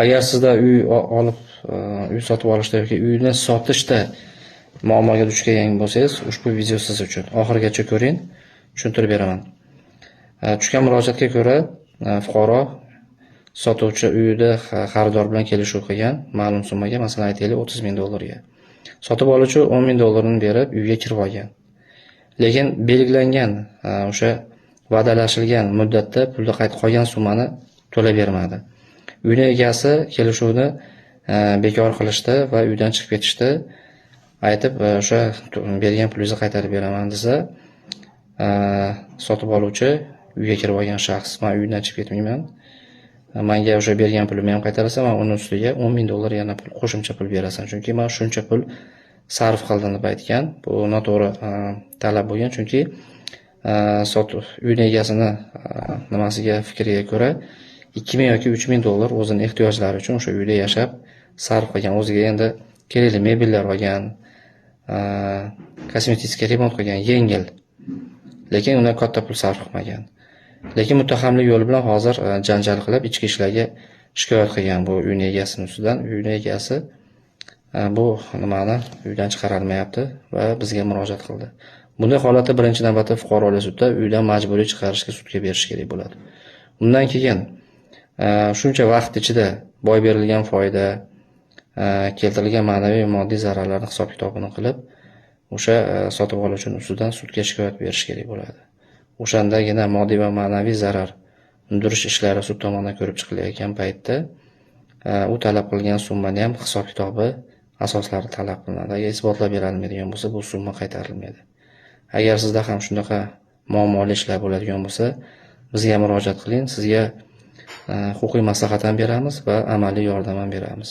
Agar sizda uy olib, uy sotib olishda yoki uyni sotishda muammoga duch kelgan bo'lsangiz, ushbu video siz uchun. Oxirigacha ko'ring, tushuntirib beraman. Tushgan murojaatga ko'ra, fuqaro sotuvchi uyida xaridor bilan kelishuv qilgan ma'lum summaga, masalan aytaylik $30,000 ga. Sotib oluvchi $10,000 berib uyga kirib olgan. Lekin belgilangan o'sha va'dalashilgan muddatda pulda qolgan summani to'lab bermadi. Uyning egasi kelishuvni bekor qilishdi va uydan chiqib ketishdi. Aytib, o'sha bergan pulingizni qaytarib beraman desa, sotib oluvchi uyga kirib olgan shaxs, men uydan chiqib ketmayman. Menga o'sha bergan pulimni ham qaytarasan, men uning ustiga $10,000 yana pul qo'shimcha pul berasan. Chunki men shuncha pul sarf qildim deb aytgan. Bu noto'g'ri talab bo'lgan, chunki uyning egasini nimasiga, fikriga ko'ra $2,000 yoki $3,000 o'zining ehtiyojlari uchun o'sha uyda yashab sarf qilgan. O'ziga endi kerakli mebellar olgan, kosmetik remont qilgan, yengil. Lekin undan katta pul sarf qilmagan. Lekin muttahamlik yo'li bilan hozir janjal qilib ichki ishlarga shikoyat qilgan bu uyning egasini ustidan. Uyning egasi bu nimani uydan chiqarilmayapti va bizga murojaat qildi. Bunday holatda birinchi navbatda fuqarolar sudda uydan majburiy chiqarishga sudga berish kerak bo'ladi. Undan keyin shuncha vaqt ichida boy berilgan foyda, keltirilgan ma'naviy va moddiy zararlarni hisob-kitobini qilib, o'sha sotib oluvchining ustidan sudga shikoyat berish kerak bo'ladi. O'shandagina moddiy va ma'naviy zarar undirish ishlari sud tomonidan ko'rib chiqilayotgan paytda u talab qilgan summani ham hisob-kitobi asoslari talab qilinadi. Agar isbotlab berilmaydigan bo'lsa, bu summa qaytarilmaydi. Agar sizda ham shunaqa muammoli ishlar bo'ladigan bo'lsa, bizga murojaat qiling. Sizga huquqiy maslahat ham beramiz va amaliy yordam ham beramiz.